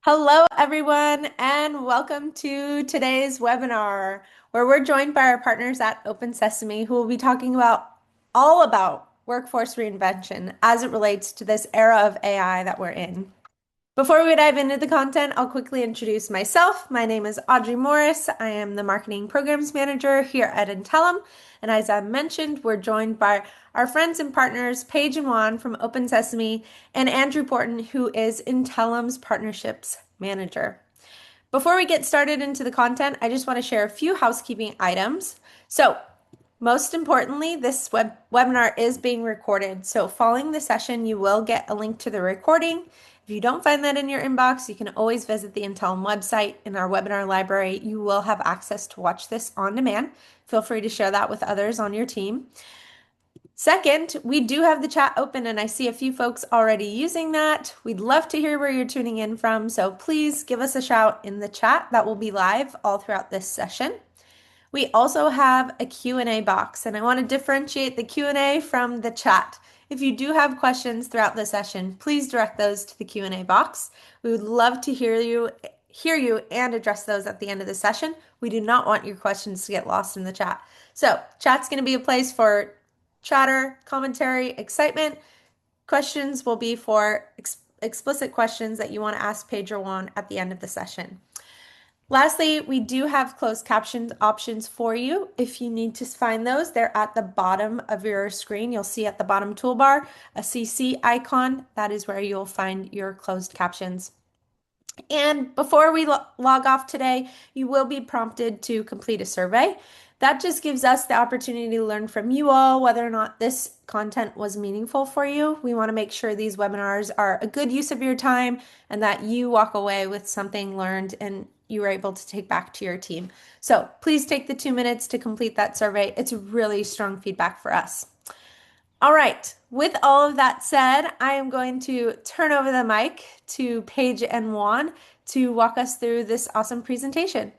Hello, everyone, and welcome to today's webinar, where we're joined by our partners at OpenSesame, who will be talking all about workforce reinvention as it relates to this era of AI that we're in. Before we dive into the content, I'll quickly introduce myself. My name is Audrey Morris. I am the Marketing Programs Manager here at Intellum. And as I mentioned, we're joined by our friends and partners, Paige and Juan from OpenSesame, and Andrew Porton, who is Intellum's Partnerships Manager. Before we get started into the content, I just want to share a few housekeeping items. So, most importantly, this webinar is being recorded. So following the session, you will get a link to the recording. If you don't find that in your inbox, you can always visit the Intellum website. In our webinar library, you will have access to watch this on demand. Feel free to share that with others on your team. Second, we do have the chat open, and I see a few folks already using that. We'd love to hear where you're tuning in from, so please give us a shout in the chat. That will be live all throughout this session. We also have a Q&A box, and I want to differentiate the Q&A from the chat. If you do have questions throughout the session, please direct those to the Q&A box. We would love to hear you and address those at the end of the session. We do not want your questions to get lost in the chat. So, chat's going to be a place for chatter, commentary, excitement. Questions will be for explicit questions that you want to ask Paige or Juan at the end of the session. Lastly, we do have closed captions options for you. If you need to find those, they're at the bottom of your screen. You'll see at the bottom toolbar a CC icon. That is where you'll find your closed captions. And before we log off today, you will be prompted to complete a survey. That just gives us the opportunity to learn from you all whether or not this content was meaningful for you. We want to make sure these webinars are a good use of your time and that you walk away with something learned and you are able to take back to your team. So please take the 2 minutes to complete that survey. It's really strong feedback for us. All right, with all of that said, I am going to turn over the mic to Paige and Juan to walk us through this awesome presentation.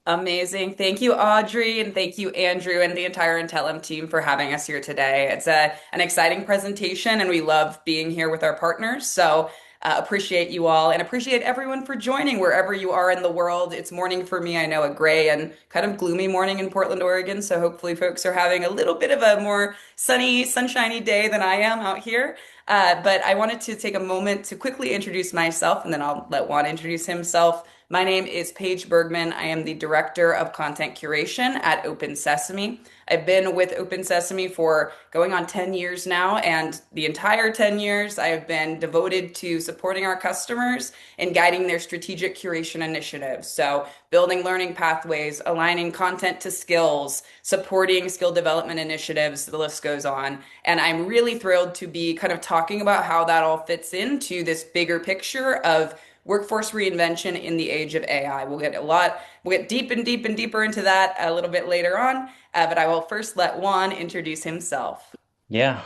Amazing. Thank you, Audrey, and thank you, Andrew, and the entire Intellum team for having us here today. It's an exciting presentation, and we love being here with our partners. So appreciate you all and appreciate everyone for joining wherever you are in the world. It's morning for me. I know, a gray and kind of gloomy morning in Portland, Oregon. So hopefully folks are having a little bit of a more sunny, sunshiny day than I am out here. But I wanted to take a moment to quickly introduce myself, and then I'll let Juan introduce himself. My name is Paige Bergman. I am the Director of Content Curation at OpenSesame. I've been with OpenSesame for going on 10 years now, and the entire 10 years I have been devoted to supporting our customers and guiding their strategic curation initiatives. So, building learning pathways, aligning content to skills, supporting skill development initiatives, the list goes on. And I'm really thrilled to be kind of talking about how that all fits into this bigger picture of workforce reinvention in the age of AI. We'll get deep and deep and deeper into that a little bit later on, but I will first let Juan introduce himself. Yeah,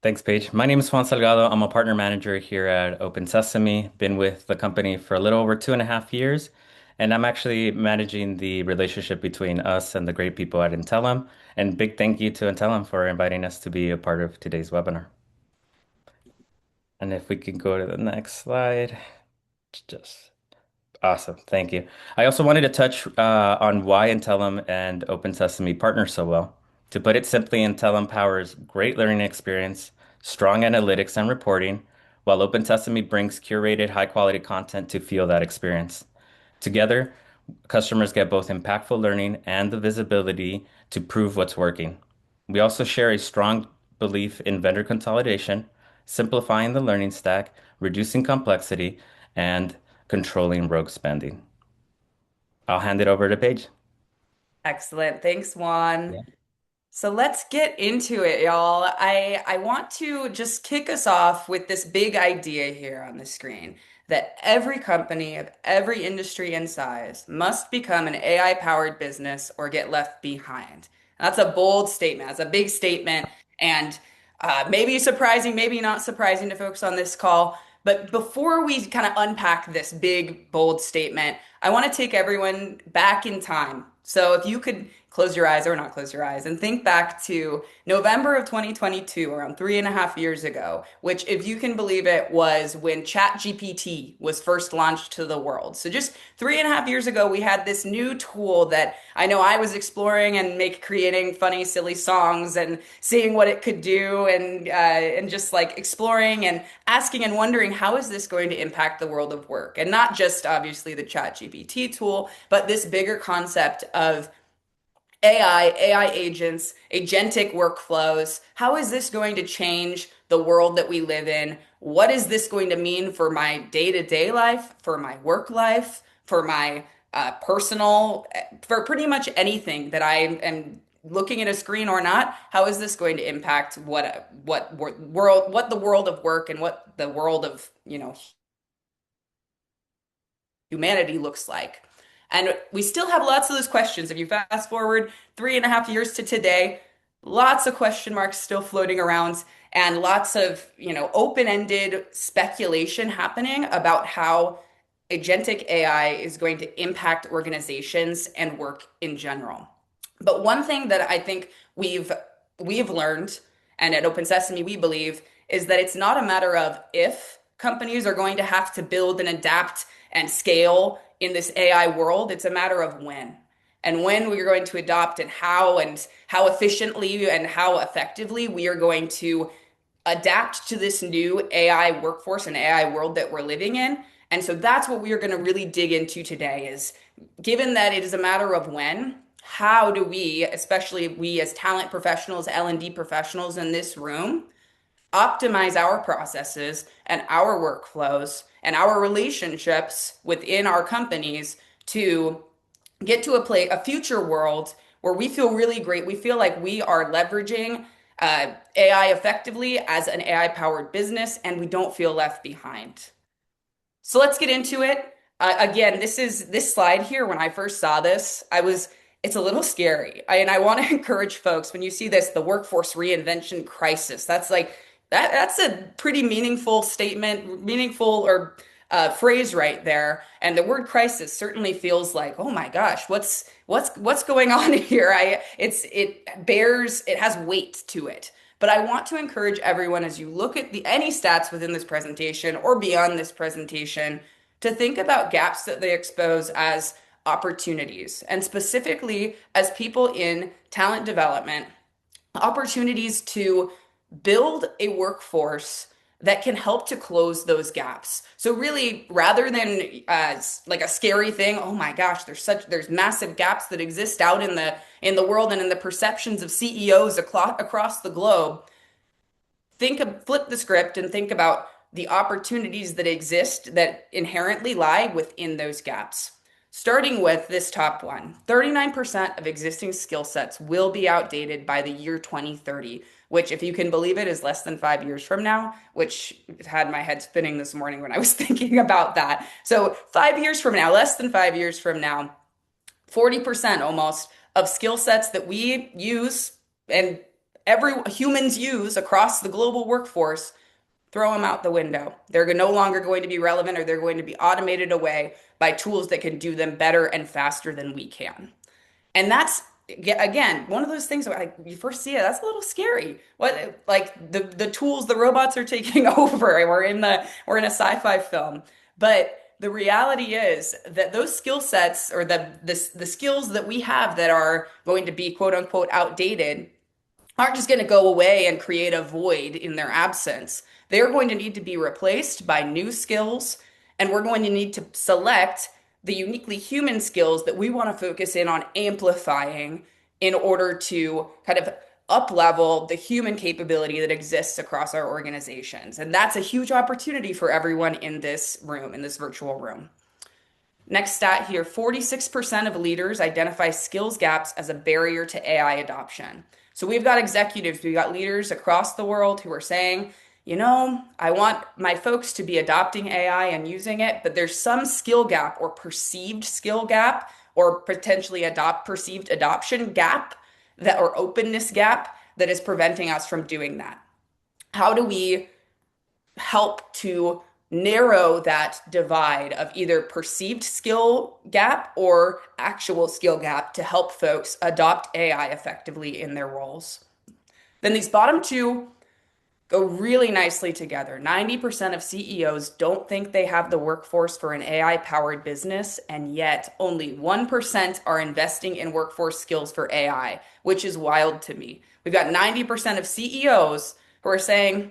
thanks, Paige. My name is Juan Salgado. I'm a partner manager here at OpenSesame. Been with the company for a little over 2.5 years, and I'm actually managing the relationship between us and the great people at Intellum. And big thank you to Intellum for inviting us to be a part of today's webinar. And if we can go to the next slide, just awesome. Thank you. I also wanted to touch on why Intellum and OpenSesame partner so well. To put it simply, Intellum powers great learning experience, strong analytics and reporting, while OpenSesame brings curated high-quality content to fuel that experience. Together, customers get both impactful learning and the visibility to prove what's working. We also share a strong belief in vendor consolidation, simplifying the learning stack, reducing complexity, and controlling rogue spending. I'll hand it over to Paige. Excellent. Thanks, Juan. Yeah. So let's get into it, y'all. I want to just kick us off with this big idea here on the screen that every company of every industry and size must become an AI-powered business or get left behind. That's a bold statement. That's a big statement, and maybe surprising, maybe not surprising to folks on this call. But before we kind of unpack this big, bold statement, I want to take everyone back in time. So if close your eyes or not close your eyes and think back to November of 2022, around 3.5 years ago, which, if you can believe it, was when ChatGPT was first launched to the world. So just 3.5 years ago, we had this new tool that I know I was exploring and creating funny, silly songs and seeing what it could do, and just like exploring and asking and wondering, how is this going to impact the world of work? And not just obviously the ChatGPT tool, but this bigger concept of AI agents, agentic workflows. How is this going to change the world that we live in? What is this going to mean for my day-to-day life, for my work life, for my personal, for pretty much anything that I am looking at a screen or not? How is this going to impact what the world of work and what the world of, humanity looks like? And we still have lots of those questions. If you fast forward 3.5 years to today, lots of question marks still floating around and lots of, open-ended speculation happening about how agentic AI is going to impact organizations and work in general. But one thing that I think we've learned, and at OpenSesame we believe, is that it's not a matter of if companies are going to have to build and adapt and scale in this AI world. It's a matter of when. And when we are going to adopt, and how efficiently and how effectively we are going to adapt to this new AI workforce and AI world that we're living in. And so that's what we are going to really dig into today is, given that it is a matter of when, how do we, especially we as talent professionals, L&D professionals in this room, optimize our processes and our workflows and our relationships within our companies to get to a future world where we feel really great. We feel like we are leveraging AI effectively as an AI powered business, and we don't feel left behind. So let's get into it. Again, this slide here. When I first saw this, it's a little scary. And I want to encourage folks, when you see this, the workforce reinvention crisis, that's a pretty meaningful statement, meaningful or phrase right there. And the word crisis certainly feels like, oh my gosh, what's going on here? It has weight to it. But I want to encourage everyone, as you look at any stats within this presentation or beyond this presentation, to think about gaps that they expose as opportunities, and specifically as people in talent development, opportunities to build a workforce that can help to close those gaps. So really, rather than like a scary thing, oh my gosh, there's massive gaps that exist out in the world and in the perceptions of CEOs across the globe. Flip the script and think about the opportunities that exist that inherently lie within those gaps. Starting with this top one, 39% of existing skill sets will be outdated by the year 2030, which, if you can believe it, is less than 5 years from now, which had my head spinning this morning when I was thinking about that. So 5 years from now, less than 5 years from now, 40% almost of skill sets that we use and humans use across the global workforce, throw them out the window. They're no longer going to be relevant, or they're going to be automated away by tools that can do them better and faster than we can. And that's, again, one of those things where, like, you first see it, that's a little scary. What, like, the tools, the robots are taking over. We're in a sci-fi film. But the reality is that those skill sets, or the skills that we have that are going to be quote unquote outdated, aren't just going to go away and create a void in their absence. They're going to need to be replaced by new skills, and we're going to need to select the uniquely human skills that we want to focus in on amplifying in order to kind of up level the human capability that exists across our organizations. And that's a huge opportunity for everyone in this room, in this virtual room. Next stat here, 46% of leaders identify skills gaps as a barrier to AI adoption. So we've got executives, we've got leaders across the world who are saying, I want my folks to be adopting AI and using it, but there's some skill gap or perceived skill gap, or potentially perceived adoption gap, or openness gap, that is preventing us from doing that. How do we help to narrow that divide of either perceived skill gap or actual skill gap to help folks adopt AI effectively in their roles. Then these bottom two go really nicely together. 90% of CEOs don't think they have the workforce for an AI powered business, and yet only 1% are investing in workforce skills for AI, which is wild to me. We've got 90% of CEOs who are saying,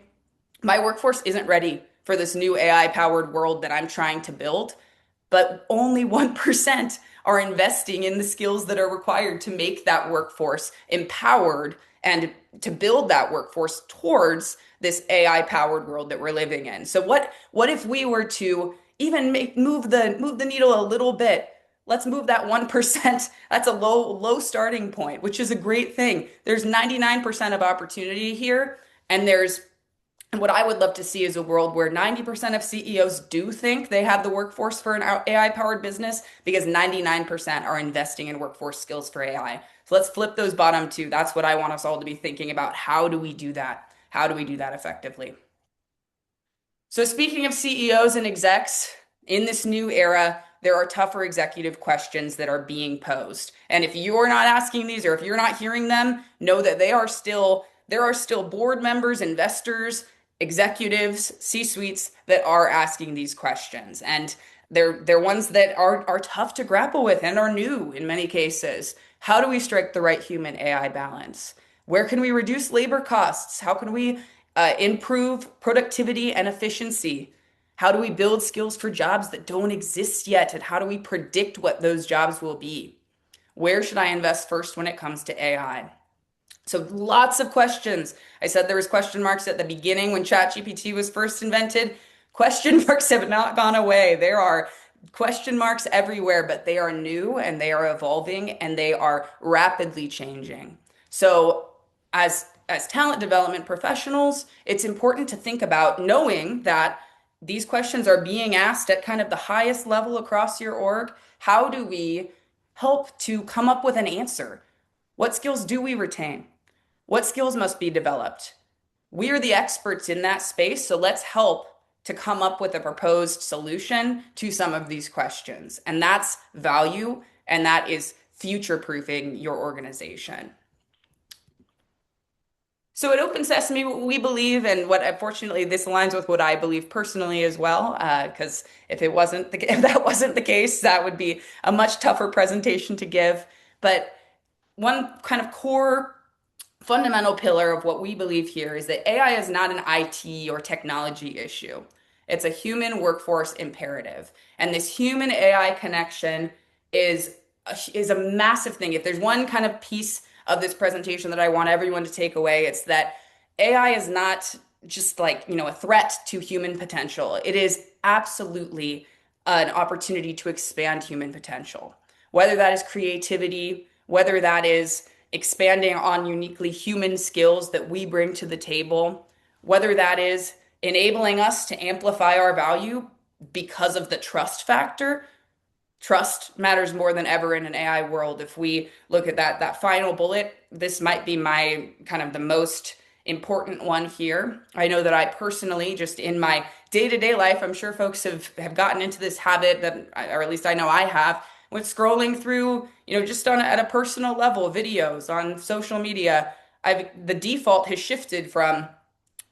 my workforce isn't ready for this new AI powered world that I'm trying to build, but only 1% are investing in the skills that are required to make that workforce empowered and to build that workforce towards this AI powered world that we're living in. So what if we were to even move the needle a little bit? Let's move that 1%. That's a low starting point, which is a great thing. There's 99% of opportunity here, and what I would love to see is a world where 90% of CEOs do think they have the workforce for an AI powered business because 99% are investing in workforce skills for AI. So let's flip those bottom two. That's what I want us all to be thinking about. How do we do that? How do we do that effectively? So speaking of CEOs and execs, in this new era, there are tougher executive questions that are being posed. And if you're not asking these or if you're not hearing them, know that there are still board members, investors, executives, C-suites that are asking these questions. And they're ones that are tough to grapple with and are new in many cases. How do we strike the right human AI balance? Where can we reduce labor costs? How can we improve productivity and efficiency? How do we build skills for jobs that don't exist yet? And how do we predict what those jobs will be? Where should I invest first when it comes to AI? So lots of questions. I said there was question marks at the beginning when ChatGPT was first invented. Question marks have not gone away. There are question marks everywhere, but they are new and they are evolving and they are rapidly changing. So as talent development professionals, it's important to think about knowing that these questions are being asked at kind of the highest level across your org. How do we help to come up with an answer? What skills do we retain? What skills must be developed? We are the experts in that space, so let's help to come up with a proposed solution to some of these questions. And that's value, and that is future-proofing your organization. So at OpenSesame, we believe, and what unfortunately this aligns with what I believe personally as well, because if that wasn't the case, that would be a much tougher presentation to give. But one kind of core fundamental pillar of what we believe here is that AI is not an IT or technology issue. It's a human workforce imperative. And this human AI connection is a massive thing. If there's one kind of piece of this presentation that I want everyone to take away, it's that AI is not just like, a threat to human potential. It is absolutely an opportunity to expand human potential. Whether that is creativity, whether that is expanding on uniquely human skills that we bring to the table, whether that is enabling us to amplify our value because of the trust factor. Trust matters more than ever in an AI world. If we look at that final bullet, this might be my kind of the most important one here. I know that I personally, just in my day-to-day life, I'm sure folks have gotten into this habit that, or at least I know I have, with scrolling through, just at a personal level, videos on social media. The default has shifted from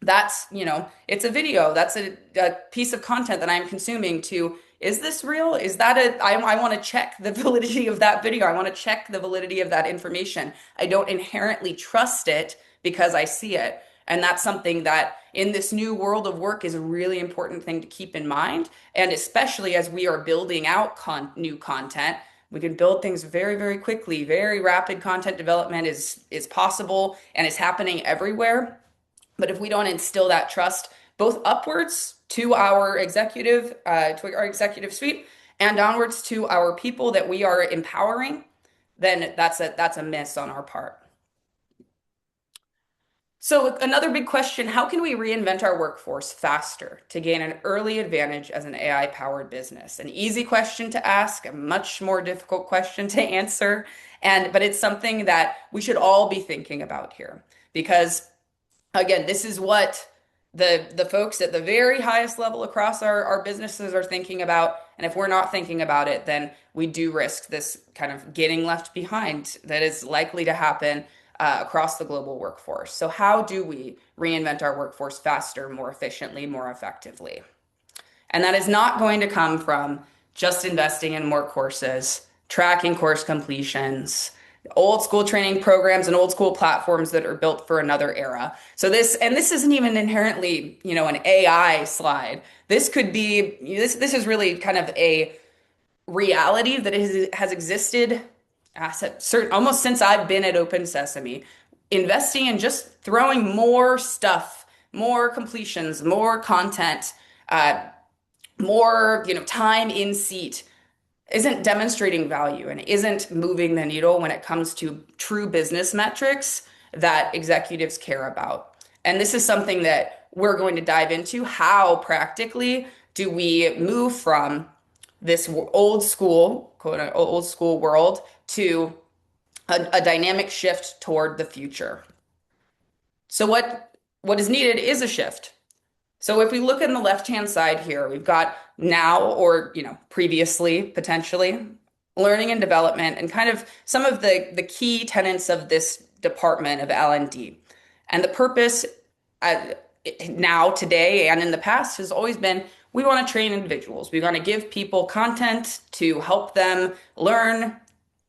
it's a video, that's a piece of content that I'm consuming to, is this real? I want to check the validity of that video. I want to check the validity of that information. I don't inherently trust it because I see it. And that's something that in this new world of work is a really important thing to keep in mind. And especially as we are building out new content, we can build things very, very quickly. Very rapid content development is possible and is happening everywhere. But if we don't instill that trust, both upwards to our executive suite and downwards to our people that we are empowering, then that's a miss on our part. So another big question, how can we reinvent our workforce faster to gain an early advantage as an AI-powered business? An easy question to ask, a much more difficult question to answer, but it's something that we should all be thinking about here because again, this is what the folks at the very highest level across our businesses are thinking about. And if we're not thinking about it, then we do risk this kind of getting left behind that is likely to happen across the global workforce. So how do we reinvent our workforce faster, more efficiently, more effectively? And that is not going to come from just investing in more courses, tracking course completions, old school training programs and old school platforms that are built for another era. So this isn't even inherently, an AI slide. This could be, this is really kind of a reality that has existed almost since I've been at OpenSesame, investing in just throwing more stuff, more completions, more content, uh, more, time in seat isn't demonstrating value and isn't moving the needle when it comes to true business metrics that executives care about. And this is something that we're going to dive into. How practically do we move from this old school, quote unquote, old school world to a dynamic shift toward the future? So what is needed is a shift. So if we look in the left-hand side here, we've got now or, previously, potentially, learning and development and kind of some of the key tenets of this department of L&D. And the purpose uh, now, today, and in the past has always been we want to train individuals. We want to give people content to help them learn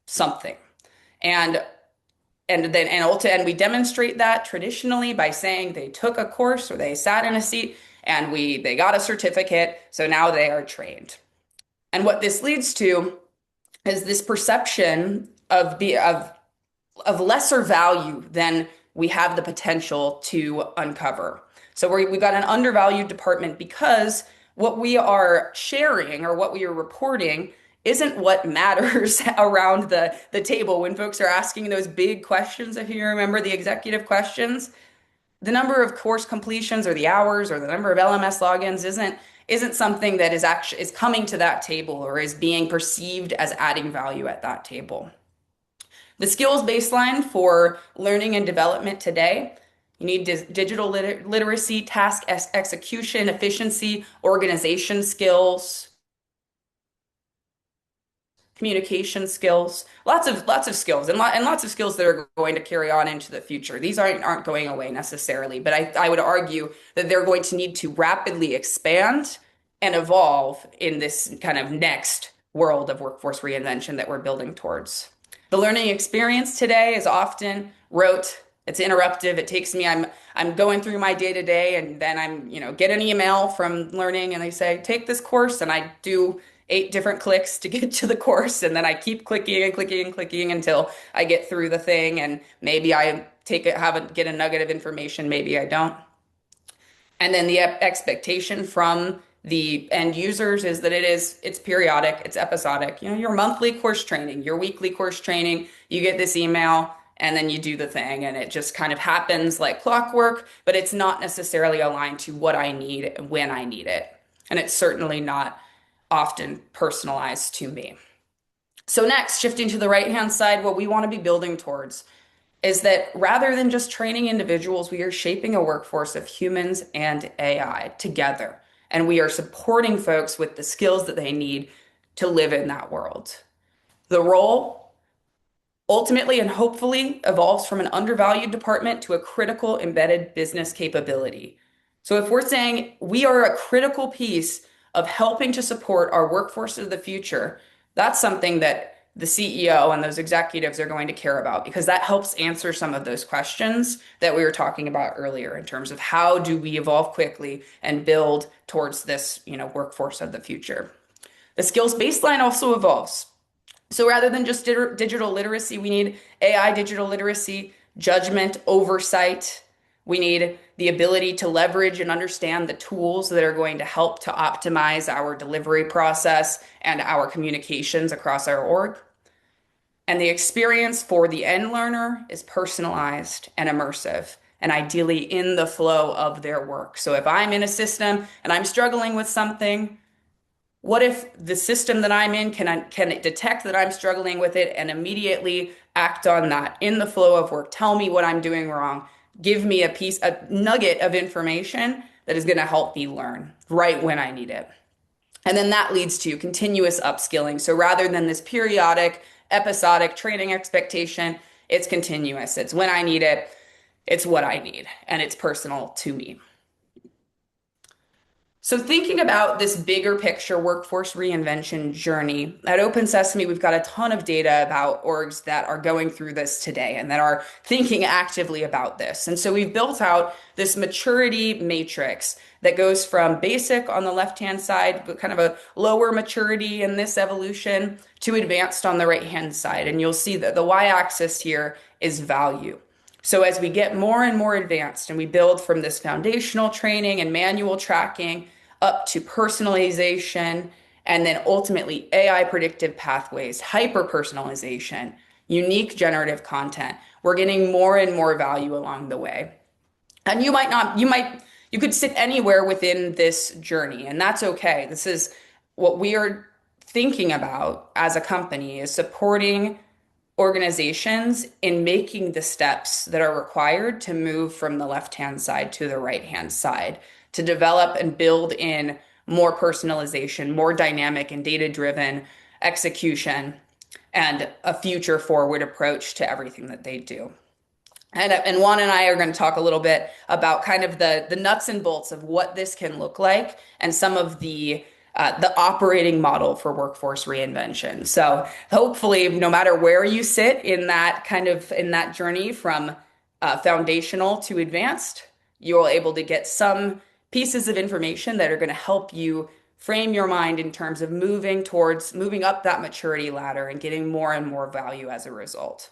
something. And and we demonstrate that traditionally by saying they took a course or they sat in a seat and they got a certificate, so now they are trained. And what this leads to is this perception of lesser value than we have the potential to uncover. So we've got an undervalued department because what we are sharing or what we are reporting isn't what matters around the table when folks are asking those big questions. If you remember the executive questions, the number of course completions or the hours or the number of LMS logins isn't something that is coming to that table or is being perceived as adding value at that table. The skills baseline for learning and development today, you need digital literacy, task execution, efficiency, organization skills, communication skills, lots of skills and lots of skills that are going to carry on into the future. These aren't going away necessarily, but I would argue that they're going to need to rapidly expand and evolve in this kind of next world of workforce reinvention that we're building towards. The learning experience today is often rote. It's interruptive. It takes me, I'm going through my day to day and then get an email from learning and they say, take this course, and I do 8 different clicks to get to the course. And then I keep clicking and clicking and clicking until I get through the thing. And maybe I get a nugget of information. Maybe I don't. And then the expectation from the end users is that it's periodic, it's episodic. Your monthly course training, your weekly course training, you get this email and then you do the thing and it just kind of happens like clockwork, but it's not necessarily aligned to what I need when I need it. And it's certainly not often personalized to me. So next, shifting to the right-hand side, what we want to be building towards is that rather than just training individuals, we are shaping a workforce of humans and AI together. And we are supporting folks with the skills that they need to live in that world. The role ultimately and hopefully evolves from an undervalued department to a critical embedded business capability. So if we're saying we are a critical piece of helping to support our workforce of the future, that's something that the CEO and those executives are going to care about because that helps answer some of those questions that we were talking about earlier in terms of how do we evolve quickly and build towards this, workforce of the future. The skills baseline also evolves. So rather than just digital literacy, we need AI digital literacy, judgment, oversight. We need the ability to leverage and understand the tools that are going to help to optimize our delivery process and our communications across our org. And the experience for the end learner is personalized and immersive, and ideally in the flow of their work. So if I'm in a system and I'm struggling with something, what if the system that I'm in can it detect that I'm struggling with it and immediately act on that in the flow of work? Tell me what I'm doing wrong. Give me a nugget of information that is going to help me learn right when I need it. And then that leads to continuous upskilling. So rather than this periodic, episodic training expectation, it's continuous. It's when I need it, it's what I need, and it's personal to me. So, thinking about this bigger picture workforce reinvention journey, at OpenSesame, we've got a ton of data about orgs that are going through this today and that are thinking actively about this. And so, we've built out this maturity matrix that goes from basic on the left-hand side, but kind of a lower maturity in this evolution, to advanced on the right-hand side. And you'll see that the y-axis here is value. So as we get more and more advanced and we build from this foundational training and manual tracking up to personalization, and then ultimately AI predictive pathways, hyper personalization, unique generative content, we're getting more and more value along the way. And you might not, you could sit anywhere within this journey, and that's okay. This is what we are thinking about as a company, is supporting organizations in making the steps that are required to move from the left-hand side to the right-hand side, to develop and build in more personalization, more dynamic and data-driven execution, and a future forward approach to everything that they do. And Juan and I are going to talk a little bit about kind of the nuts and bolts of what this can look like and some of the operating model for workforce reinvention. So hopefully, no matter where you sit in that journey from foundational to advanced, you're able to get some pieces of information that are going to help you frame your mind in terms of moving up that maturity ladder and getting more and more value as a result.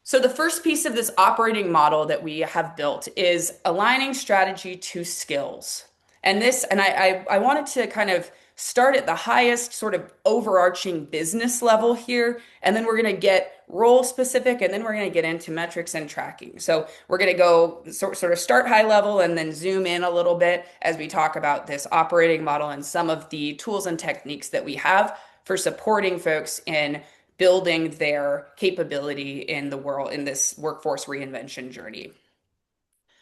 So the first piece of this operating model that we have built is aligning strategy to skills. I wanted to kind of start at the highest sort of overarching business level here, and then we're going to get role specific, and then we're going to get into metrics and tracking. So we're going to go sort of start high level and then zoom in a little bit as we talk about this operating model and some of the tools and techniques that we have for supporting folks in building their capability in the world, in this workforce reinvention journey.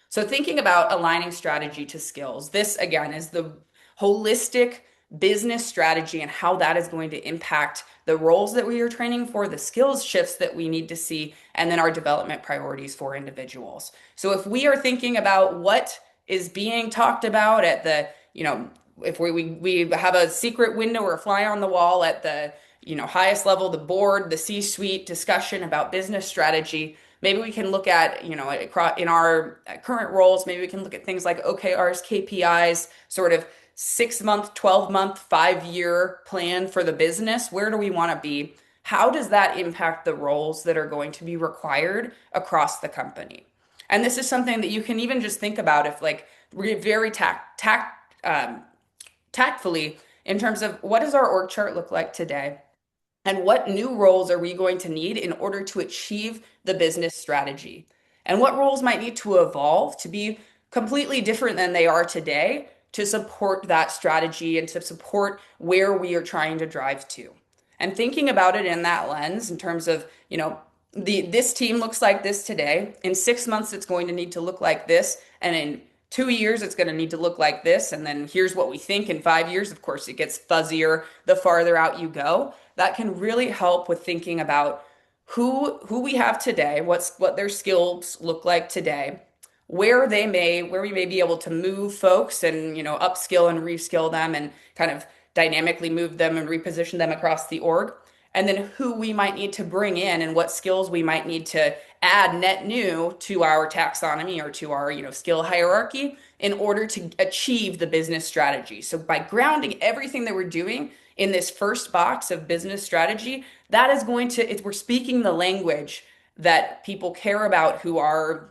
So thinking about aligning strategy to skills, this again is the holistic business strategy and how that is going to impact the roles that we are training for, the skills shifts that we need to see, and then our development priorities for individuals. So if we are thinking about what is being talked about at the, if we have a secret window or a fly on the wall at the highest level, the board, the C-suite discussion about business strategy, maybe we can look at, in our current roles, maybe we can look at things like OKRs, KPIs, sort of 6-month, 12-month, 5-year plan for the business. Where do we want to be? How does that impact the roles that are going to be required across the company? And this is something that you can even just think about if we're very tactfully in terms of what does our org chart look like today? And what new roles are we going to need in order to achieve the business strategy? And what roles might need to evolve to be completely different than they are today to support that strategy and to support where we are trying to drive to? And thinking about it in that lens, in terms of, this team looks like this today. In 6 months, it's going to need to look like this. And in 2 years, it's going to need to look like this. And then here's what we think in 5 years. Of course, it gets fuzzier the farther out you go. That can really help with thinking about who we have today, what their skills look like today, where we may be able to move folks and, upskill and reskill them and kind of dynamically move them and reposition them across the org. And then who we might need to bring in and what skills we might need to add net new to our taxonomy or to our, skill hierarchy in order to achieve the business strategy. So by grounding everything that we're doing in this first box of business strategy, that is we're speaking the language that people care about who are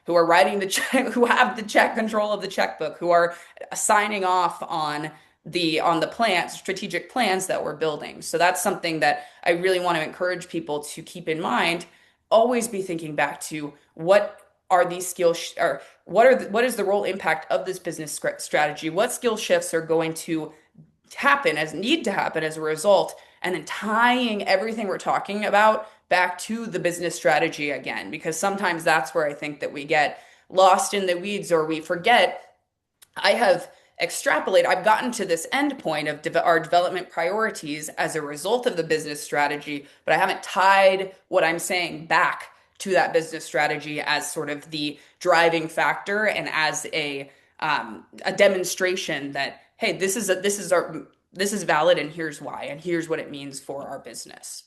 writing the check, who have the check control of the checkbook, who are signing off on the strategic plans that we're building. So that's something that I really want to encourage people to keep in mind. Always be thinking back to what are these skills, or what is the role impact of this business strategy? What skill shifts are going to need to happen as a result, and then tying everything we're talking about back to the business strategy again, because sometimes that's where I think that we get lost in the weeds, or we forget I have extrapolated, I've gotten to this end point of our development priorities as a result of the business strategy, but I haven't tied what I'm saying back to that business strategy as sort of the driving factor and as a demonstration that, hey, this is valid and here's why, and here's what it means for our business.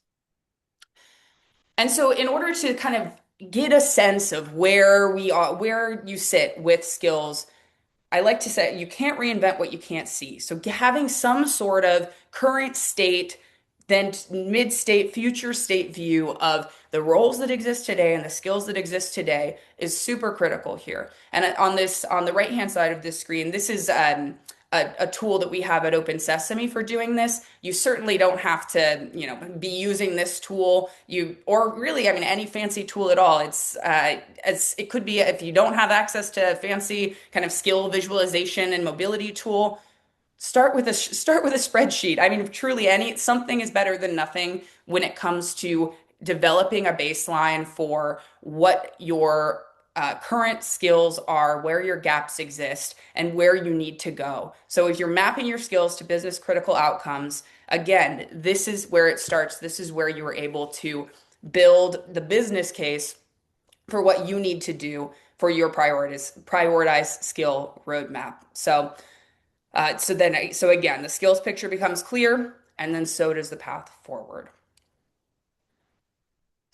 And so, in order to kind of get a sense of where we are, where you sit with skills, I like to say you can't reinvent what you can't see. So having some sort of current state, then mid state, future state view of the roles that exist today and the skills that exist today is super critical here. And on the right hand side of this screen, this is a tool that we have at OpenSesame for doing this. You certainly don't have to, be using this tool. Or really, I mean, any fancy tool at all. It could be if you don't have access to a fancy kind of skill visualization and mobility tool, start with a spreadsheet. I mean, truly, any something is better than nothing when it comes to developing a baseline for what your current skills are, where your gaps exist, and where you need to go. So if you're mapping your skills to business critical outcomes, again, this is where it starts. This is where you are able to build the business case for what you need to do for your prioritized skill roadmap. So again, the skills picture becomes clear, and then so does the path forward.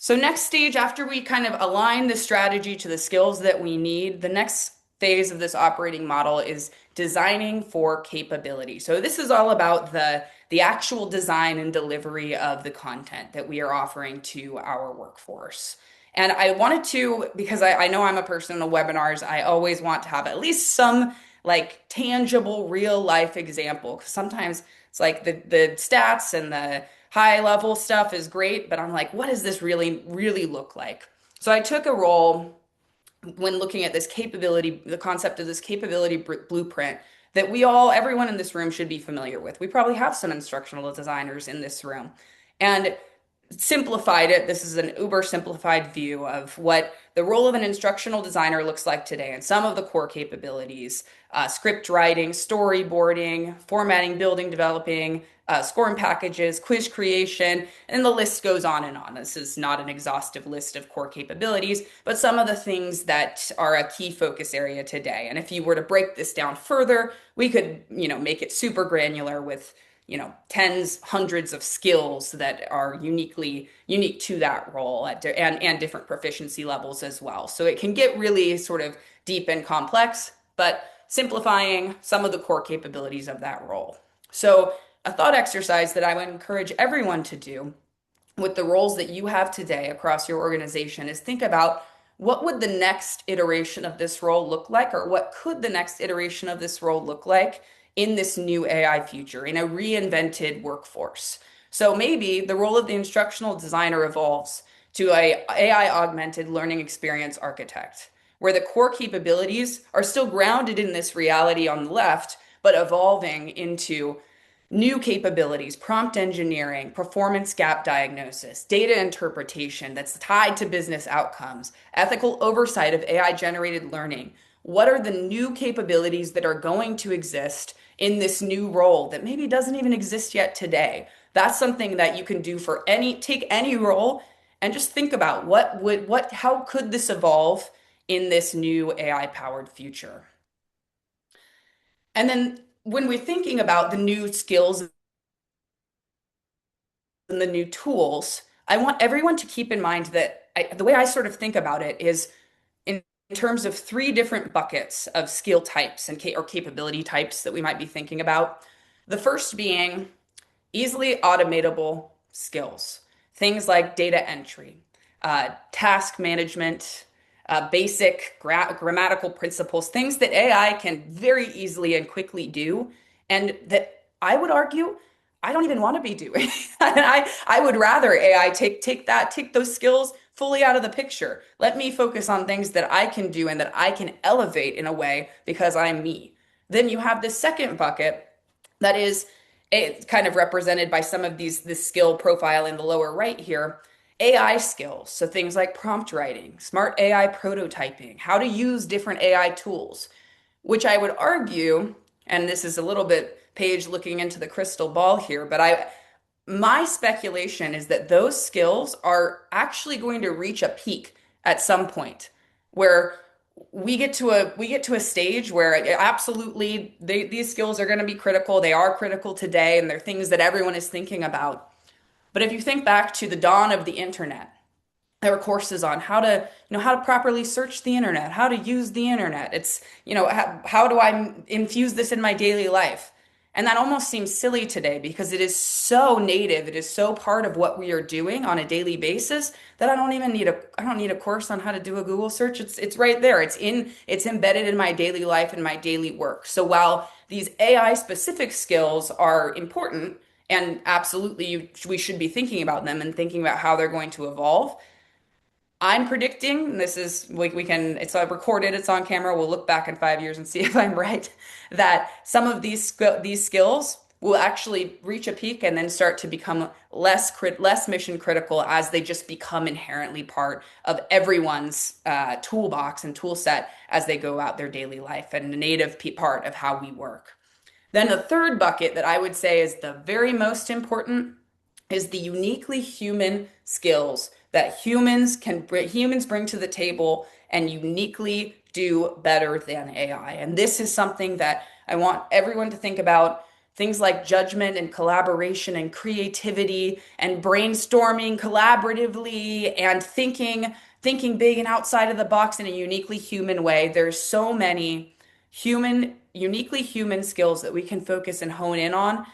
So next stage, after we kind of align the strategy to the skills that we need, the next phase of this operating model is designing for capability. So this is all about the actual design and delivery of the content that we are offering to our workforce. And I wanted to, because I know I'm a person in the webinars, I always want to have at least some like tangible real life example. Because sometimes it's like the stats and the high level stuff is great, but I'm like, what does this really look like? So I took a role when looking at this capability, the concept of this capability blueprint that everyone in this room should be familiar with. We probably have some instructional designers in this room. And simplified it. This is an uber simplified view of what the role of an instructional designer looks like today and some of the core capabilities: script writing, storyboarding, formatting, building, developing, scoring packages, quiz creation, and the list goes on and on. This is not an exhaustive list of core capabilities, but some of the things that are a key focus area today. And if you were to break this down further, we could, make it super granular with tens, hundreds of skills that are unique to that role and different proficiency levels as well. So it can get really sort of deep and complex, but simplifying some of the core capabilities of that role. So a thought exercise that I would encourage everyone to do with the roles that you have today across your organization is think about what would the next iteration of this role look like, or what could the next iteration of this role look like in this new AI future, in a reinvented workforce. So maybe the role of the instructional designer evolves to a AI-augmented learning experience architect, where the core capabilities are still grounded in this reality on the left, but evolving into new capabilities: prompt engineering, performance gap diagnosis, data interpretation that's tied to business outcomes, ethical oversight of AI generated learning. What are the new capabilities that are going to exist in this new role that maybe doesn't even exist yet today? That's something that you can do for take any role and just think about how could this evolve in this new AI powered future? And then when we're thinking about the new skills and the new tools, I want everyone to keep in mind that the way I sort of think about it is in terms of three different buckets of skill types or capability types that we might be thinking about. The first being easily automatable skills, things like data entry, task management, basic grammatical principles, things that AI can very easily and quickly do, and that I would argue I don't even want to be doing. And I would rather AI take those skills fully out of the picture. Let me focus on things that I can do and that I can elevate in a way because I'm me. Then you have this second bucket that is kind of represented by some of this skill profile in the lower right here. AI skills, so things like prompt writing, smart AI prototyping, how to use different AI tools. which I would argue, and this is a little bit Paige looking into the crystal ball here, but my speculation is that those skills are actually going to reach a peak at some point where we get to a stage where absolutely these skills are going to be critical. They are critical today, and they're things that everyone is thinking about. But if you think back to the dawn of the internet, there were courses on how to properly search the internet, how to use the internet. It's, how do I infuse this in my daily life? And that almost seems silly today because it is so native, it is so part of what we are doing on a daily basis that I don't need a course on how to do a Google search. It's right there. It's embedded in my daily life and my daily work. So while these AI specific skills are important and absolutely we should be thinking about them and thinking about how they're going to evolve, I'm predicting, this is we can, it's recorded, it's on camera. We'll look back in 5 years and see if I'm right, that some of these skills will actually reach a peak and then start to become less mission critical as they just become inherently part of everyone's toolbox and tool set as they go out their daily life and a native part of how we work. Then the third bucket that I would say is the very most important is the uniquely human skills that humans bring to the table and uniquely do better than AI. And this is something that I want everyone to think about. Things like judgment and collaboration and creativity and brainstorming collaboratively and thinking big and outside of the box in a uniquely human way. There's so many uniquely human skills that we can focus and hone in on,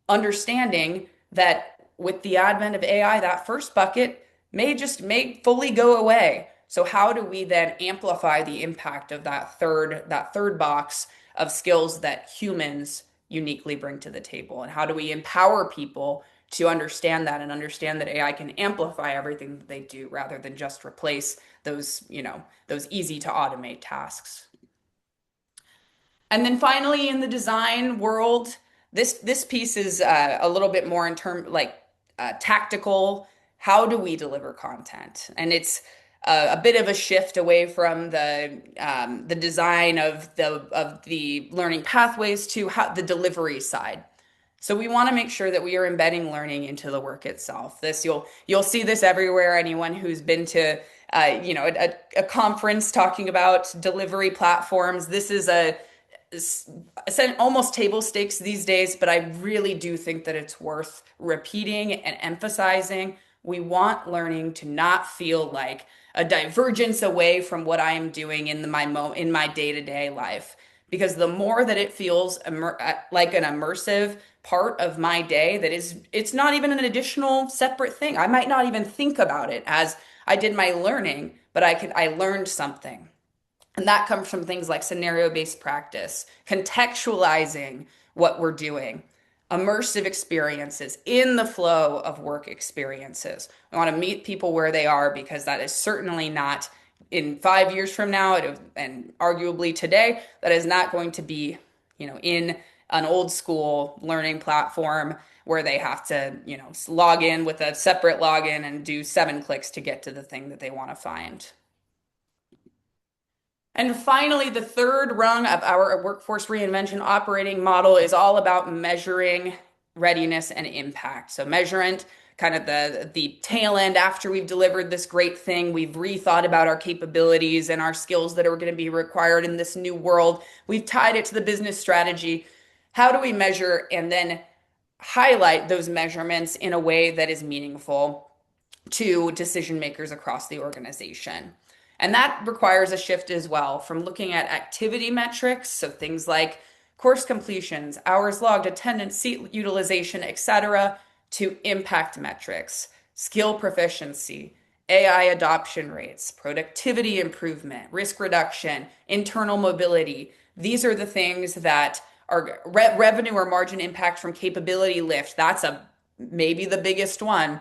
understanding that with the advent of AI, that first bucket may fully go away. So how do we then amplify the impact of that third box of skills that humans uniquely bring to the table? And how do we empower people to understand that and understand that AI can amplify everything that they do rather than just replace those easy to automate tasks? And then finally, in the design world, this piece is a little bit more in term like tactical. How do we deliver content? And it's a bit of a shift away from the design of the learning pathways to the delivery side. So we want to make sure that we are embedding learning into the work itself. This you'll see this everywhere. Anyone who's been to a conference talking about delivery platforms, this is almost table stakes these days, but I really do think that it's worth repeating and emphasizing. We want learning to not feel like a divergence away from what I am doing in my day-to-day life. Because the more that it feels like an immersive part of my day, it's not even an additional separate thing. I might not even think about it as I did my learning, but I learned something. And that comes from things like scenario-based practice, contextualizing what we're doing, immersive experiences in the flow of work experiences. We want to meet people where they are because that is certainly not in 5 years from now, and arguably today, that is not going to be, in an old school learning platform where they have to, log in with a separate login and do 7 clicks to get to the thing that they want to find. And finally, the third rung of our workforce reinvention operating model is all about measuring readiness and impact. So measurement, kind of the tail end after we've delivered this great thing, we've rethought about our capabilities and our skills that are going to be required in this new world. We've tied it to the business strategy. How do we measure and then highlight those measurements in a way that is meaningful to decision makers across the organization? And that requires a shift as well from looking at activity metrics, so things like course completions, hours logged, attendance, seat utilization, etc., to impact metrics, skill proficiency, AI adoption rates, productivity improvement, risk reduction, internal mobility. These are the things that are revenue or margin impact from capability lift. That's maybe the biggest one.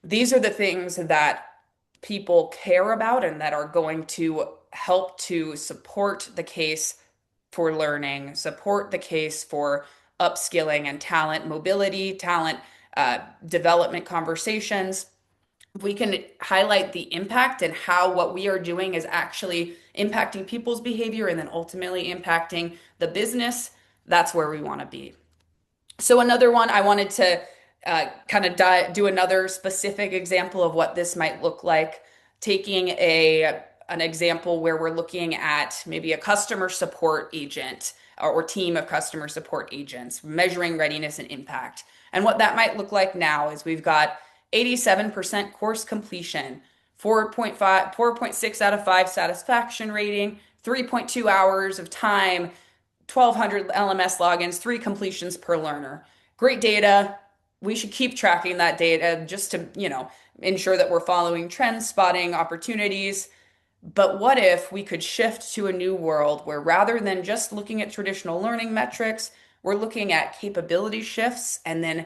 These are the things that people care about and that are going to help to support the case for learning, support the case for upskilling and talent mobility, talent development conversations. if we can highlight the impact and how what we are doing is actually impacting people's behavior and then ultimately impacting the business, that's where we want to be. So another one, I wanted to kind of do another specific example of what this might look like, taking a an example where we're looking at maybe a customer support agent or team of customer support agents, measuring readiness and impact. And what that might look like now is we've got 87% course completion, 4.6 out of 5 satisfaction rating, 3.2 hours of time, 1,200 LMS logins, 3 completions per learner. Great data. We should keep tracking that data just to, ensure that we're following trends, spotting opportunities. But what if we could shift to a new world where rather than just looking at traditional learning metrics, we're looking at capability shifts and then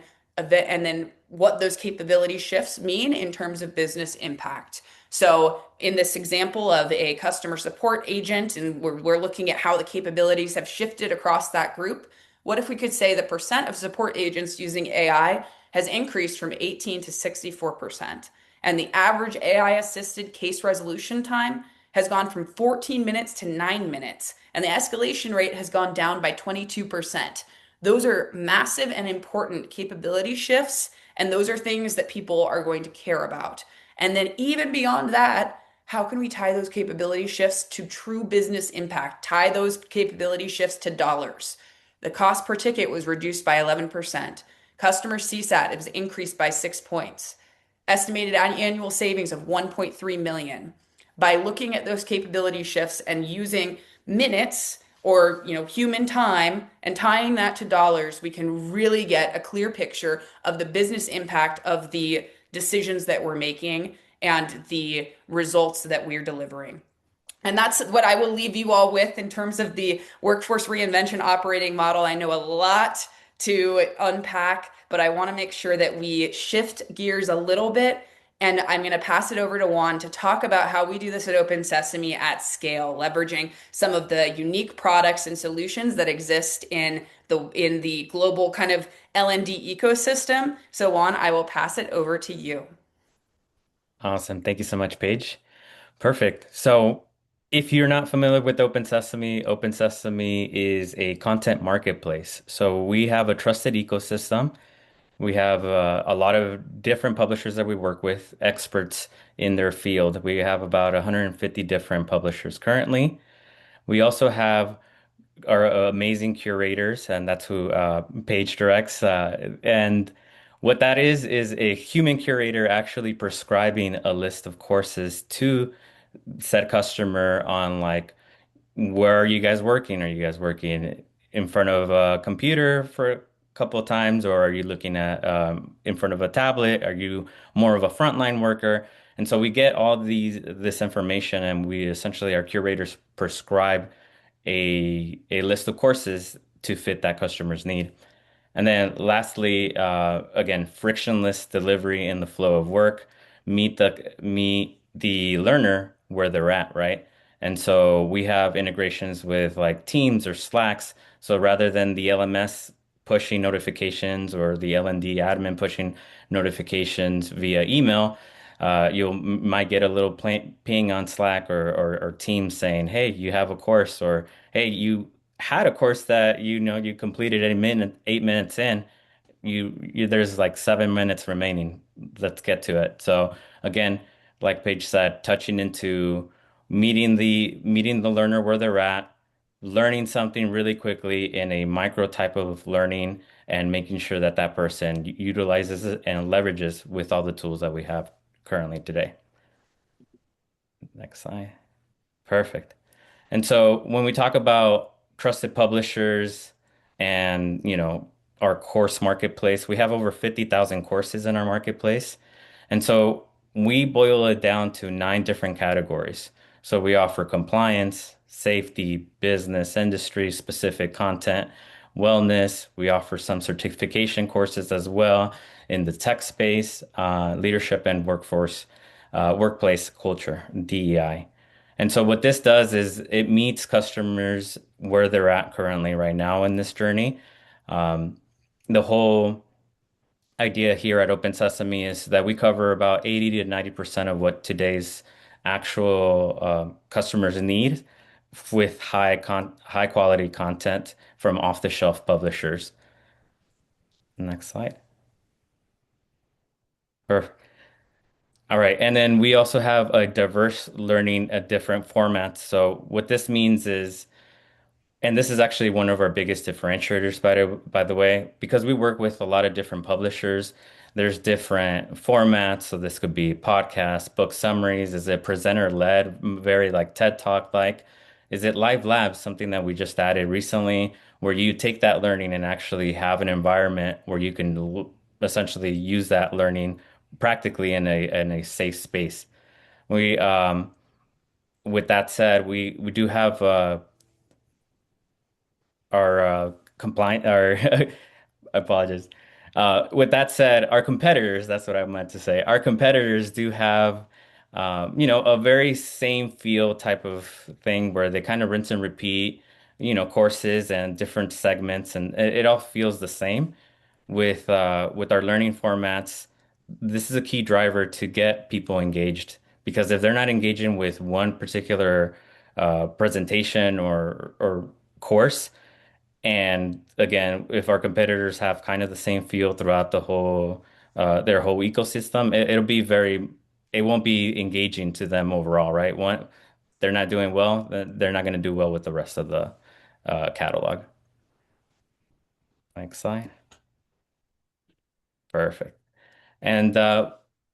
what those capability shifts mean in terms of business impact. So in this example of a customer support agent, and we're looking at how the capabilities have shifted across that group, what if we could say the percent of support agents using AI has increased from 18 to 64%? And the average AI assisted case resolution time has gone from 14 minutes to 9 minutes, and the escalation rate has gone down by 22%. Those are massive and important capability shifts, and those are things that people are going to care about. And then, even beyond that, how can we tie those capability shifts to true business impact? Tie those capability shifts to dollars. The cost per ticket was reduced by 11%. Customer CSAT was increased by 6 points. Estimated annual savings of 1.3 million. By looking at those capability shifts and using minutes or human time and tying that to dollars, we can really get a clear picture of the business impact of the decisions that we're making and the results that we're delivering. And that's what I will leave you all with in terms of the workforce reinvention operating model. I know a lot to unpack, but I want to make sure that we shift gears a little bit. And I'm going to pass it over to Juan to talk about how we do this at OpenSesame at scale, leveraging some of the unique products and solutions that exist in the global kind of L&D ecosystem. So Juan, I will pass it over to you. Awesome. Thank you so much, Paige. Perfect. So, if you're not familiar with OpenSesame, OpenSesame is a content marketplace. So, we have a trusted ecosystem. We have a lot of different publishers that we work with, experts in their field. We have about 150 different publishers currently. We also have our amazing curators, and that's who Paige directs. And what that is a human curator actually prescribing a list of courses to said customer on like, where are you guys working? Are you guys working in front of a computer for a couple of times, or are you looking at in front of a tablet? Are you more of a frontline worker? And so we get all this information, and we essentially our curators prescribe a list of courses to fit that customer's need. And then lastly, again, frictionless delivery in the flow of work, meet the learner where they're at, right? And so we have integrations with like Teams or Slacks. So rather than the LMS pushing notifications or the L&D admin pushing notifications via email, you might get a little ping on Slack or Teams saying, "Hey, you have a course," or "Hey, you had a course that you completed 8 minutes in. There's like 7 minutes remaining. Let's get to it." So again, like Paige said, touching into meeting the learner where they're at, learning something really quickly in a micro type of learning, and making sure that that person utilizes it and leverages with all the tools that we have currently today. Next slide. Perfect. And so when we talk about trusted publishers and, our course marketplace, we have over 50,000 courses in our marketplace. And so we boil it down to 9 different categories. So we offer compliance, safety, business, industry specific content, wellness. We offer some certification courses as well in the tech space, leadership and workplace culture, DEI. And so what this does is it meets customers where they're at currently right now in this journey. Um, the whole idea here at OpenSesame is that we cover about 80 to 90% of what today's actual customers need with high quality content from off-the-shelf publishers. Next slide. Perfect. All right. And then we also have a diverse learning at different formats. So what this means is, and this is actually one of our biggest differentiators, by the way, because we work with a lot of different publishers. There's different formats. So this could be podcasts, book summaries. Is it presenter led, very like TED Talk like? Is it live labs, something that we just added recently, where you take that learning and actually have an environment where you can essentially use that learning practically in a safe space. We with that said, we do have our compliant our apologies. With that said, our competitors, that's what I meant to say. Our competitors do have a very same feel type of thing where they kind of rinse and repeat, courses and different segments, and it all feels the same. With our learning formats, this is a key driver to get people engaged because if they're not engaging with one particular presentation or course, and again, if our competitors have kind of the same feel throughout their whole ecosystem, it won't be engaging to them overall, right? They're not doing well, they're not going to do well with the rest of the catalog. Next slide. Perfect. And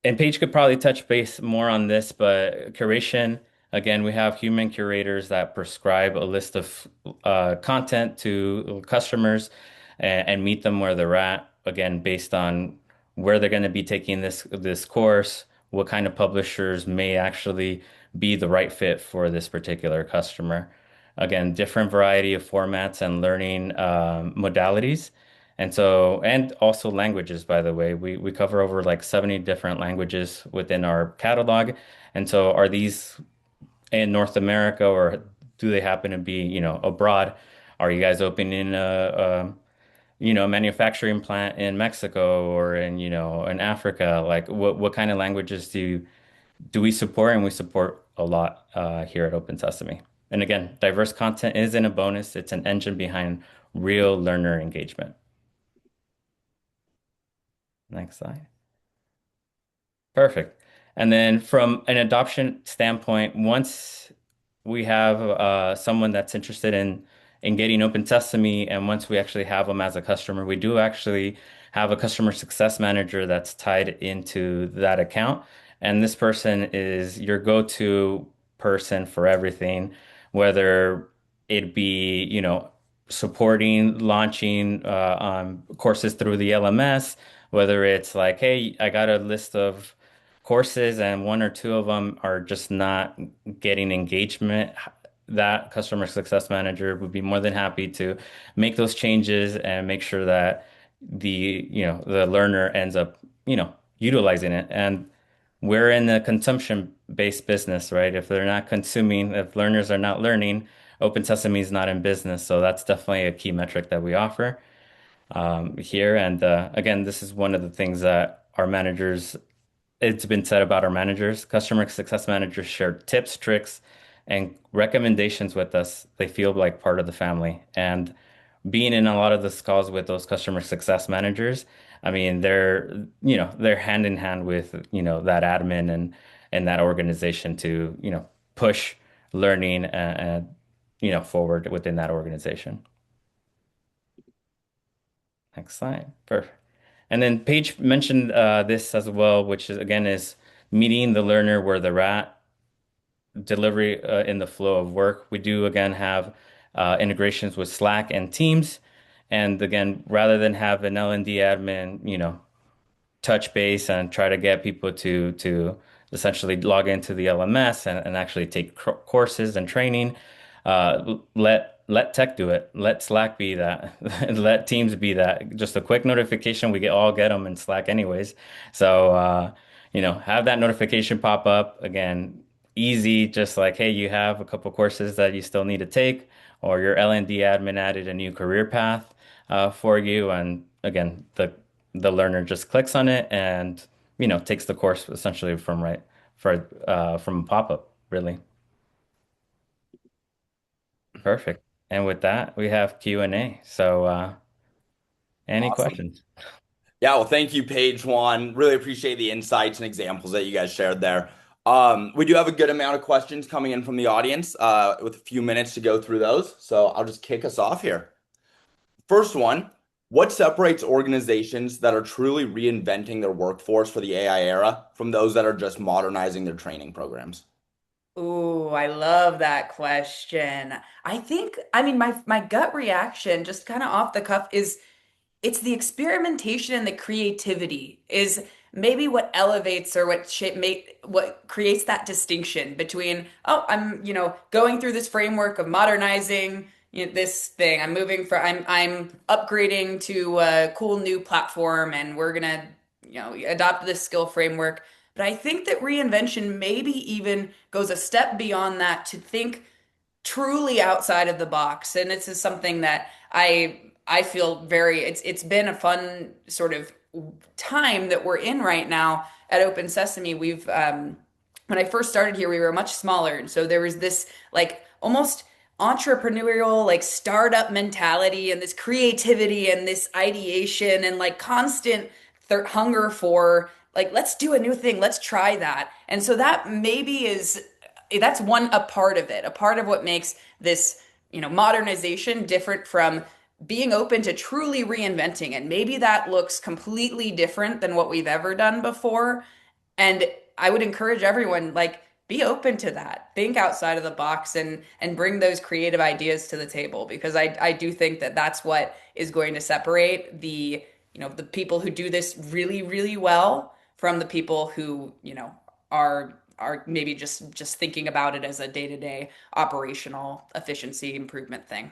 Paige could probably touch base more on this, but curation, again, we have human curators that prescribe a list of content to customers and meet them where they're at, again, based on where they're going to be taking this course, what kind of publishers may actually be the right fit for this particular customer. Again, different variety of formats and learning modalities. And also languages, by the way, we cover over like 70 different languages within our catalog. And so are these in North America or do they happen to be, abroad? Are you guys opening a manufacturing plant in Mexico or in Africa? Like what kind of languages do we support? And we support a lot here at Open Sesame. And again, diverse content isn't a bonus, it's an engine behind real learner engagement. Next slide. Perfect. And then from an adoption standpoint, once we have someone that's interested in getting Open Sesame, and once we actually have them as a customer, we do actually have a customer success manager that's tied into that account. And this person is your go-to person for everything, whether it be, supporting, launching courses through the LMS, whether it's like, hey, I got a list of courses and one or two of them are just not getting engagement, that customer success manager would be more than happy to make those changes and make sure that the learner ends up, utilizing it. And we're in a consumption-based business, right? If they're not consuming, if learners are not learning, Open Sesame is not in business. So that's definitely a key metric that we offer here. And again, this is one of the things that our managers it's been said about our managers. Customer success managers share tips, tricks, and recommendations with us. They feel like part of the family. And being in a lot of the calls with those customer success managers, I mean, they're hand in hand with, that admin and that organization to, push learning forward within that organization. Next slide. Perfect. And then Paige mentioned this as well, which is again is meeting the learner where they're at, delivery in the flow of work. We do again have integrations with Slack and Teams, and again, rather than have an L&D admin, touch base and try to get people to essentially log into the LMS and actually take courses and training. Let tech do it. Let Slack be that. Let Teams be that. Just a quick notification. We all get them in Slack anyways. So have that notification pop up again. Easy, just like, hey, you have a couple courses that you still need to take, or your L&D admin added a new career path for you. And again, the learner just clicks on it and, takes the course essentially from a pop-up, really. Perfect. And with that, we have Q&A. So, any Awesome. questions? Yeah, well, thank you, Paige, Juan. Really appreciate the insights and examples that you guys shared there. We do have a good amount of questions coming in from the audience, with a few minutes to go through those. So I'll just kick us off here. First one, what separates organizations that are truly reinventing their workforce for the AI era from those that are just modernizing their training programs? Ooh, I love that question. I mean, my gut reaction, just kind of off the cuff, is it's the experimentation and the creativity is maybe what elevates or what creates that distinction between, oh, I'm, going through this framework of modernizing, this thing. I'm upgrading to a cool new platform and we're gonna, adopt this skill framework. But I think that reinvention maybe even goes a step beyond that to think truly outside of the box. And this is something that I feel very it's been a fun sort of time that we're in right now at Open Sesame. We've when I first started here, we were much smaller. And so there was this like almost entrepreneurial like startup mentality and this creativity and this ideation and like constant hunger for like let's do a new thing, let's try that. And so that maybe is that's a part of it, a part of what makes this, modernization different from being open to truly reinventing. And maybe that looks completely different than what we've ever done before. And I would encourage everyone, like, be open to that. Think outside of the box and bring those creative ideas to the table because I do think that that's what is going to separate the people who do this really, really well from the people who, are maybe just thinking about it as a day-to-day operational efficiency improvement thing.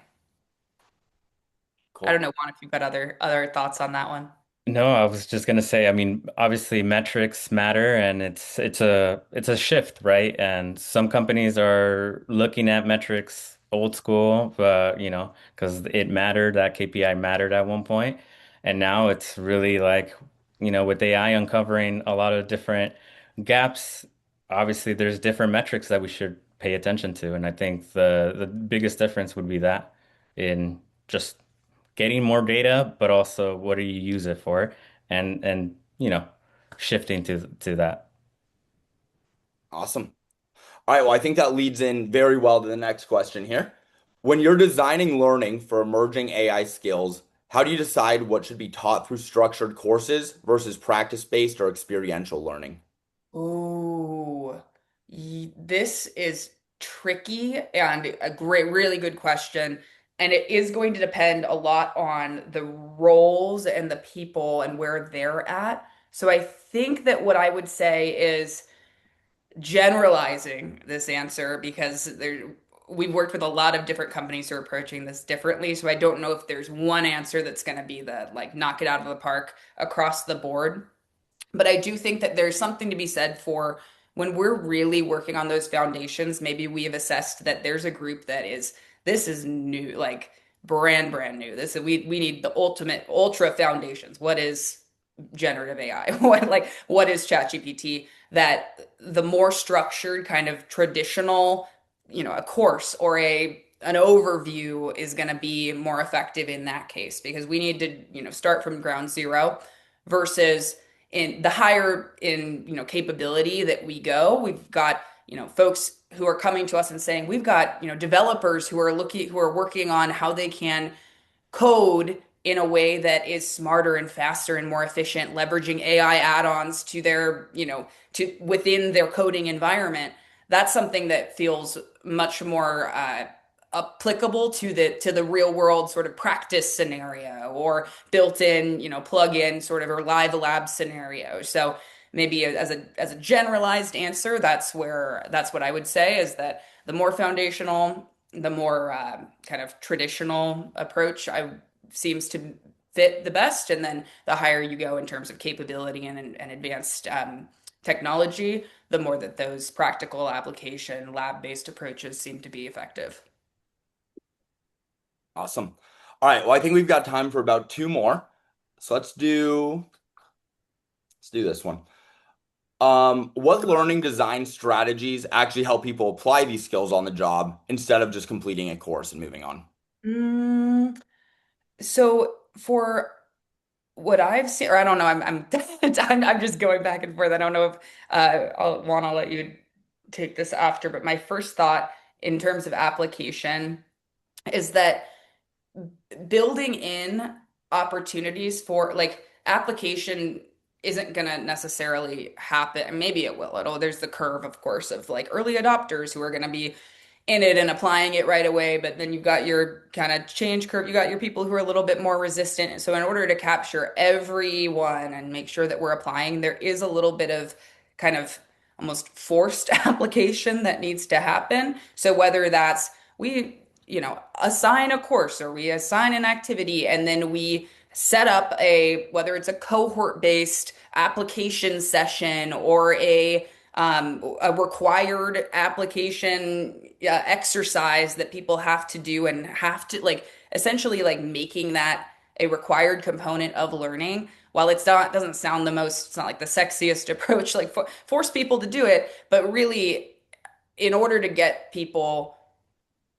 I don't Cool. know, Juan, if you've got other thoughts on that one. No, I was just gonna say, I mean, obviously metrics matter and it's a shift, right? And some companies are looking at metrics old school, because it mattered, that KPI mattered at one point. And now it's really like, with AI uncovering a lot of different gaps, obviously there's different metrics that we should pay attention to. And I think the biggest difference would be that in just getting more data, but also what do you use it for? And shifting to that. Awesome. All right, well, I think that leads in very well to the next question here. When you're designing learning for emerging AI skills, how do you decide what should be taught through structured courses versus practice-based or experiential learning? Ooh, this is tricky and a really good question. And it is going to depend a lot on the roles and the people and where they're at. So I think that what I would say is generalizing this answer because we've worked with a lot of different companies who are approaching this differently. So I don't know if there's one answer that's going to be the like knock it out of the park across the board. But I do think that there's something to be said for when we're really working on those foundations, maybe we have assessed that there's a group that is this is new, like brand new. We need the ultimate ultra foundations. What is generative AI? What is ChatGPT? That the more structured kind of traditional, a course or a an overview is going to be more effective in that case because we need to, start from ground zero versus in the higher in, capability that we go, we've got, folks who are coming to us and saying, we've got, developers who are working on how they can code in a way that is smarter and faster and more efficient, leveraging AI add-ons to their, to within their coding environment. That's something that feels much more applicable to the real world sort of practice scenario or built in, plug in sort of or live lab scenario. So maybe as a generalized answer, that's what I would say is that the more foundational, the more kind of traditional approach I seems to fit the best, and then the higher you go in terms of capability and advanced technology, the more that those practical application lab-based approaches seem to be effective. Awesome. All right, well, I think we've got time for about two more. So let's do this one. What learning design strategies actually help people apply these skills on the job instead of just completing a course and moving on? Mm, so for what I've seen, or I don't know, I'm just going back and forth. I don't know if Juan, I'll let you take this after, but my first thought in terms of application is that building in opportunities for like application isn't gonna necessarily happen. And maybe it will. There's the curve, of course, of like early adopters who are gonna be in it and applying it right away. But then you've got your kind of change curve. You got your people who are a little bit more resistant. So in order to capture everyone and make sure that we're applying, there is a little bit of kind of almost forced application that needs to happen. So whether that's we, assign a course or we assign an activity and then we set up whether it's a cohort based application session or a required application exercise that people have to do and have to like essentially like making that a required component of learning. While doesn't sound it's not like the sexiest approach, like force people to do it, but really, in order to get people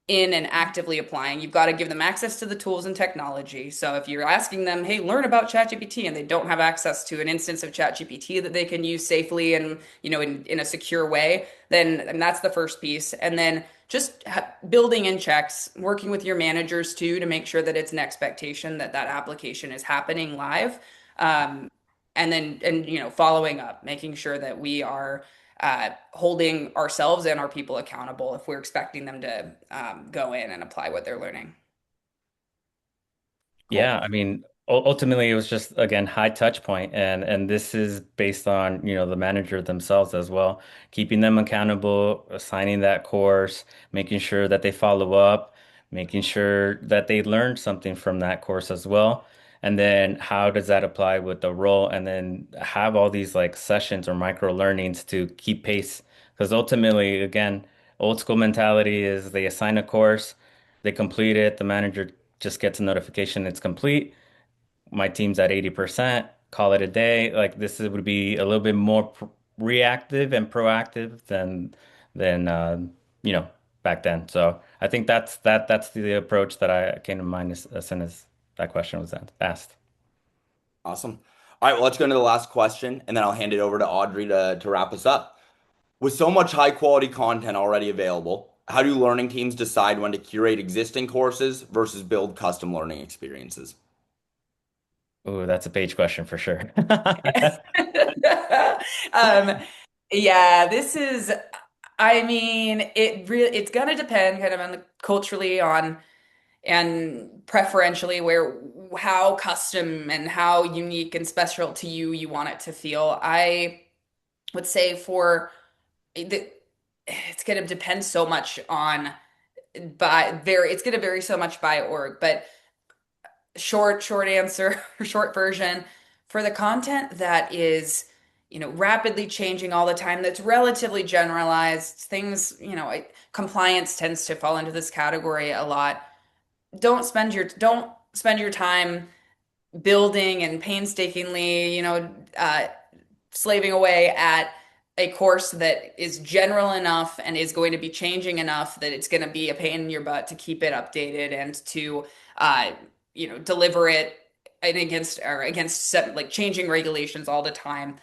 in and actively applying, you've got to give them access to the tools and technology. So if you're asking them, hey, learn about ChatGPT, and they don't have access to an instance of ChatGPT that they can use safely and, in a secure way, then and that's the first piece. And then just building in checks, working with your managers too, to make sure that it's an expectation that that application is happening live. Um, and following up, making sure that we are holding ourselves and our people accountable if we're expecting them to go in and apply what they're learning. Cool. Yeah, I mean, ultimately it was just again high touch point, and this is based on, the manager themselves as well, keeping them accountable, assigning that course, making sure that they follow up, making sure that they learn something from that course as well. And then how does that apply with the role? And then have all these like sessions or micro learnings to keep pace. Because ultimately, again, old school mentality is they assign a course, they complete it, the manager just gets a notification it's complete. My team's at 80%, call it a day. Like would be a little bit more reactive and proactive than you know, back then. So I think that's the approach that I came to mind as soon as that question was asked. Awesome. All right, well, let's go into the last question, and then I'll hand it over to Audrey to wrap us up. With so much high quality content already available, how do learning teams decide when to curate existing courses versus build custom learning experiences? Oh, that's a Paige question for sure. um, yeah, this is, I mean, it's gonna depend kind of on the culturally on and preferentially how custom and how unique and special to you want it to feel. I would say it's going to depend so much on it's going to vary so much by org, but short answer, short version for the content that is, rapidly changing all the time, that's relatively generalized things, compliance tends to fall into this category a lot. Don't spend your time building and painstakingly, slaving away at a course that is general enough and is going to be changing enough that it's going to be a pain in your butt to keep it updated and to uh, deliver it and against like changing regulations all the time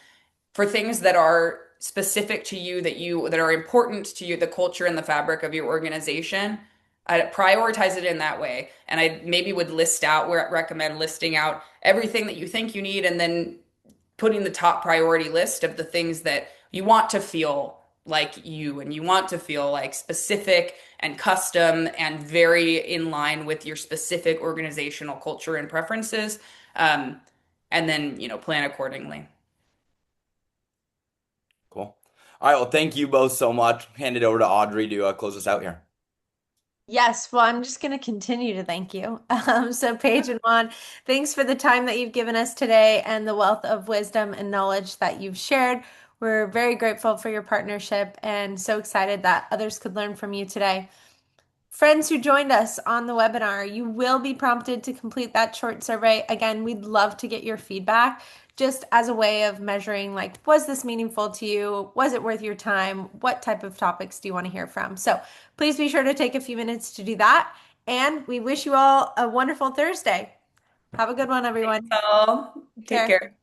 for things that are specific to you that are important to you, the culture and the fabric of your organization. I prioritize it in that way. And I maybe would recommend listing out everything that you think you need and then putting the top priority list of the things that you want to feel like you and you want to feel like specific and custom and very in line with your specific organizational culture and preferences. Um, and then, plan accordingly. Cool. All right, well, thank you both so much. Hand it over to Audrey to close us out here. Yes, well, I'm just going to continue to thank you. So, Paige and Juan, thanks for the time that you've given us today and the wealth of wisdom and knowledge that you've shared. We're very grateful for your partnership and so excited that others could learn from you today. friends who joined us on the webinar, you will be prompted to complete that short survey. Again, we'd love to get your feedback just as a way of measuring, like, was this meaningful to you? Was it worth your time? What type of topics do you want to hear from? So please be sure to take a few minutes to do that. And we wish you all a wonderful Thursday. Have a good one, Thanks everyone. all. Take Take care. care.